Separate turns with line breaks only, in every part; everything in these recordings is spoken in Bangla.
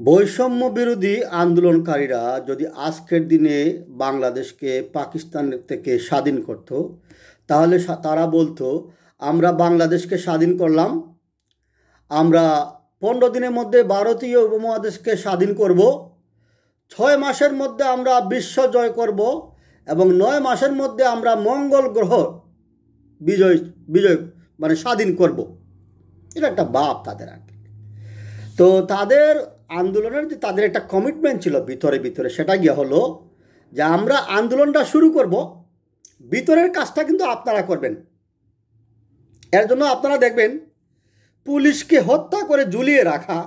বৈষম্য বিরোধী আন্দোলনকারীরা যদি আজকের দিনে বাংলাদেশকে পাকিস্তান থেকে স্বাধীন করত, তাহলে তারা বলতো আমরা বাংলাদেশকে স্বাধীন করলাম, আমরা 15 দিনের মধ্যে ভারতীয় উপমহাদেশকে স্বাধীন করব, 6 মাসের মধ্যে আমরা বিশ্ব জয় করব এবং 9 মাসের মধ্যে আমরা মঙ্গল গ্রহ বিজয় বিজয় মানে স্বাধীন করব। এটা একটা ভাব তাদের আগে। তো তাদের আন্দোলনের যে তাদের একটা কমিটমেন্ট ছিল ভিতরে ভিতরে, সেটা গিয়ে হলো যে আমরা আন্দোলনটা শুরু করব, ভিতরের কাজটা কিন্তু আপনারা করবেন। এর জন্য আপনারা দেখবেন পুলিশকে হত্যা করে ঝুলিয়ে রাখা,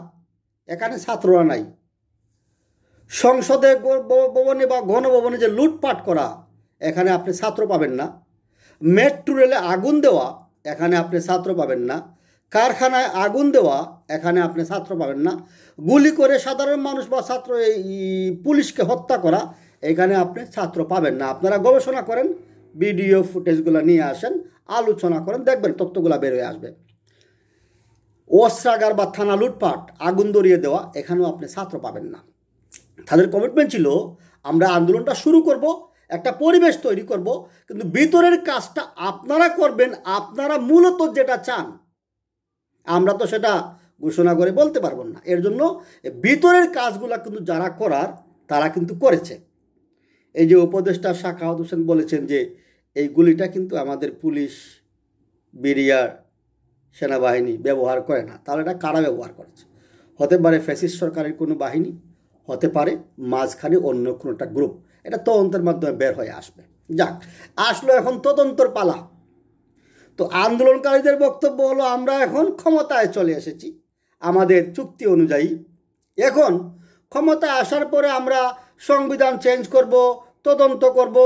এখানে ছাত্ররা নাই। সংসদে ভবনে বা গণভবনে যে লুটপাট করা, এখানে আপনি ছাত্র পাবেন না। মেট্রো রেলে আগুন দেওয়া, এখানে আপনি ছাত্র পাবেন না। কারখানায় আগুন দেওয়া, এখানে আপনি ছাত্র পাবেন না। গুলি করে সাধারণ মানুষ বা ছাত্র এই পুলিশকে হত্যা করা, এখানে আপনি ছাত্র পাবেন না। আপনারা গবেষণা করেন, ভিডিও ফুটেজগুলো নিয়ে আসেন, আলোচনা করেন, দেখবেন তথ্যগুলো বের হয়ে আসবে। অস্ত্রাগার বা থানা লুটপাট, আগুন ধরিয়ে দেওয়া, এখানেও আপনি ছাত্র পাবেন না। তাদের কমিটমেন্ট ছিল আমরা আন্দোলনটা শুরু করব, একটা পরিবেশ তৈরি করব, কিন্তু ভিতরের কাজটা আপনারা করবেন। আপনারা মূলত যেটা চান আমরা তো সেটা ঘোষণা করে বলতে পারবো না। এর জন্য ভিতরের কাজগুলো কিন্তু যারা করার তারা কিন্তু করেছে। এই যে উপদেষ্টা সাখাওয়াত হোসেন বলেছেন যে এই গুলিটা কিন্তু আমাদের পুলিশ, বিডিআর, সেনাবাহিনী ব্যবহার করে না, তাহলে এটা কারা ব্যবহার করেছে? হতে পারে ফ্যাসিস্ট সরকারের কোনো বাহিনী, হতে পারে মাঝখানে অন্য কোনো একটা গ্রুপ। এটা তদন্তের মাধ্যমে বের হয়ে আসবে। যাক, আসলো এখন তদন্তর পালা। তো আন্দোলনকারীদের বক্তব্য হলো আমরা এখন ক্ষমতায় চলে এসেছি আমাদের চুক্তি অনুযায়ী। এখন ক্ষমতায় আসার পরে আমরা সংবিধান চেঞ্জ করব, তদন্ত করব,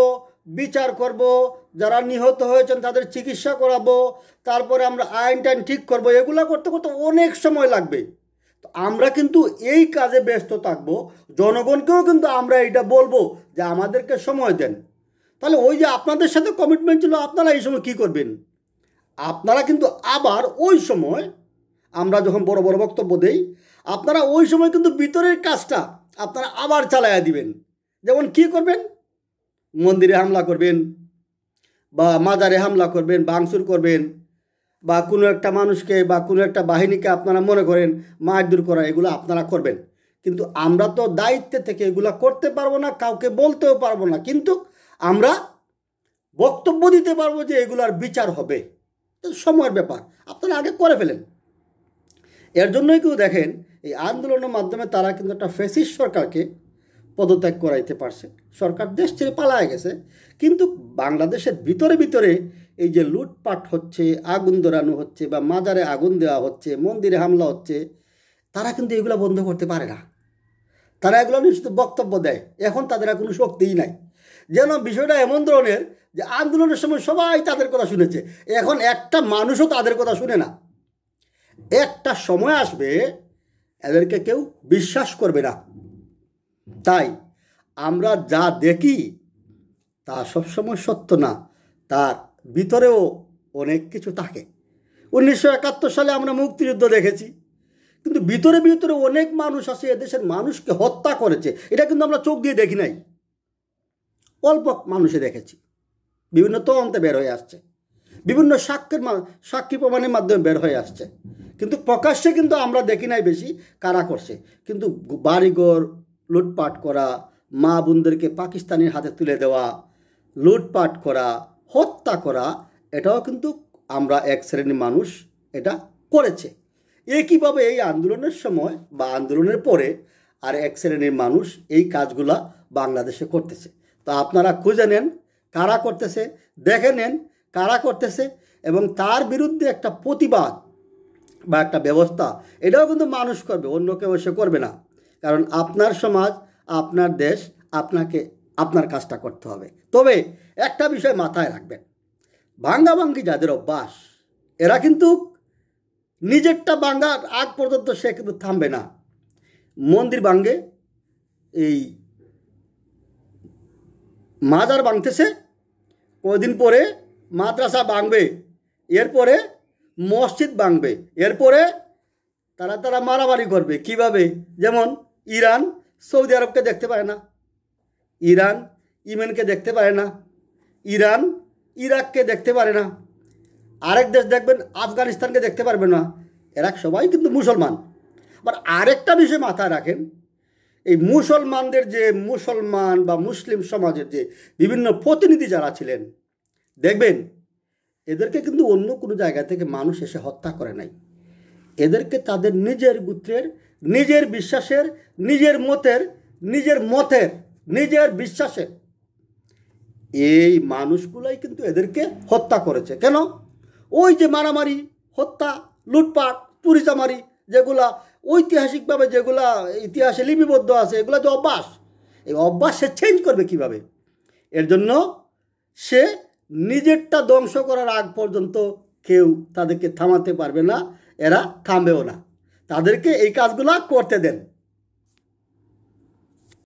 বিচার করব, যারা নিহত হয়েছেন তাদের চিকিৎসা করাবো, তারপরে আমরা আইন টাইন ঠিক করব। এগুলো করতে করতে অনেক সময় লাগবে। তো আমরা কিন্তু এই কাজে ব্যস্ত থাকবো। জনগণকেও কিন্তু আমরা এটা বলবো যে আমাদেরকে সময় দেন। তাহলে ওই যে আপনাদের সাথে কমিটমেন্ট ছিল, আপনারা এই সময় কী করবেন? আপনারা কিন্তু আবার ওই সময় আমরা যখন বড় বড় বক্তব্য দেই, আপনারা ওই সময় কিন্তু ভিতরের কাজটা আপনারা আবার চালাইয়া দিবেন। যেমন কি করবেন? মন্দিরে হামলা করবেন, বা মাজারে হামলা করবেন, ভাঙচুর করবেন, বা কোনো একটা মানুষকে বা কোনো একটা বাহিনীকে আপনারা মনে করেন মারধর করা, এগুলো আপনারা করবেন। কিন্তু আমরা তো দায়িত্বে থেকে এগুলো করতে পারবো না, কাউকে বলতেও পারবো না, কিন্তু আমরা বক্তব্য দিতে পারবো যে এগুলার বিচার হবে। সময়ের ব্যাপার, আপনারা আগে করে ফেলেন। এর জন্যই কেউ দেখেন এই আন্দোলনের মাধ্যমে তারা কিন্তু একটা ফ্যাসিস্ট সরকারকে পদত্যাগ করাইতে পারছে। সরকার দেশ ছেড়ে পালায় গেছে, কিন্তু বাংলাদেশের ভিতরে ভিতরে এই যে লুটপাট হচ্ছে, আগুন ধরানো হচ্ছে, বা মাজারে আগুন দেওয়া হচ্ছে, মন্দিরে হামলা হচ্ছে, তারা কিন্তু এগুলো বন্ধ করতে পারে না। তারা এগুলো নিয়ে শুধু বক্তব্য দেয়। এখন তাদের আর কোনো শক্তিই নাই। যেন বিষয়টা এমন ধরনের যে আন্দোলনের সময় সবাই তাদের কথা শুনেছে, এখন একটা মানুষও তাদের কথা শুনে না। একটা সময় আসবে এদেরকে কেউ বিশ্বাস করবে না। তাই আমরা যা দেখি তা সবসময় সত্য না, তার ভিতরেও অনেক কিছু থাকে। 1971 সালে আমরা মুক্তিযুদ্ধ দেখেছি, কিন্তু ভিতরে ভিতরে অনেক মানুষ আছে এদেশের মানুষকে হত্যা করেছে। এটা কিন্তু আমরা চোখ দিয়ে দেখি নাই, অল্প মানুষে দেখেছি। বিভিন্ন তদন্তে বের হয়ে আসছে, বিভিন্ন সাক্ষী প্রমাণের মাধ্যমে বের হয়ে আসছে, কিন্তু প্রকাশ্যে কিন্তু আমরা দেখি নাই বেশি কারা করছে। কিন্তু বাড়িঘর লুটপাট করা, মা বোনদেরকে পাকিস্তানের হাতে তুলে দেওয়া, লুটপাট করা, হত্যা করা, এটাও কিন্তু আমরা এক শ্রেণীর মানুষ এটা করেছে। একইভাবে এই আন্দোলনের সময় বা আন্দোলনের পরে আর এক শ্রেণীর মানুষ এই কাজগুলা বাংলাদেশে করতেছে। তো আপনারা খুঁজে নেন কারা করতেছে, দেখে নেন কারা করতেছে, এবং তার বিরুদ্ধে একটা প্রতিবাদ বা একটা ব্যবস্থা, এটাও কিন্তু মানুষ করবে, অন্য কেউ এসে করবে না। কারণ আপনার সমাজ, আপনার দেশ, আপনাকে আপনার কাজটা করতে হবে। তবে একটা বিষয় মাথায় রাখবেন, ভাঙ্গাভাঙ্গি যাদের অভ্যাস, এরা কিন্তু নিজেরটা ভাঙ্গার আগ পর্যন্ত সে কিন্তু থামবে না। মন্দির ভাঙ্গে, এই মাজার ভাঙতেছে, কদিন পরে মাদ্রাসা ভাঙবে, এরপরে মসজিদ ভাঙবে, এরপরে তারা মারামারি করবে। কিভাবে? যেমন ইরান সৌদি আরবকে দেখতে পারে না, ইরান ইয়েমেনকে দেখতে পারে না, ইরান ইরাককে দেখতে পারে না, আরেক দেশ দেখবেন আফগানিস্তানকে দেখতে পারবে না। এরা সবাই কিন্তু মুসলমান। আবার আরেকটা বিষয় মাথায় রাখেন, এই মুসলমানদের যে মুসলমান বা মুসলিম সমাজের যে বিভিন্ন প্রতিনিধি যারা ছিলেন, দেখবেন এদেরকে কিন্তু অন্য কোনো জায়গা থেকে মানুষ এসে হত্যা করে নাই। এদেরকে তাদের নিজের গোত্রের, নিজের বিশ্বাসের, নিজের বিশ্বাসের এই মানুষগুলাই কিন্তু এদেরকে হত্যা করেছে। কেন? ওই যে মারামারি, হত্যা, লুটপাট, চুরিচামারি, যেগুলা ঐতিহাসিকভাবে যেগুলা ইতিহাসে লিপিবদ্ধ আছে, এগুলো যে অভ্যাস, এই অভ্যাস সে চেঞ্জ করবে কিভাবে? এর জন্য সে নিজেরটা ধ্বংস করার আগ পর্যন্ত কেউ তাদেরকে থামাতে পারবে না, এরা থামবেও না। তাদেরকে এই কাজগুলা করতে দেন।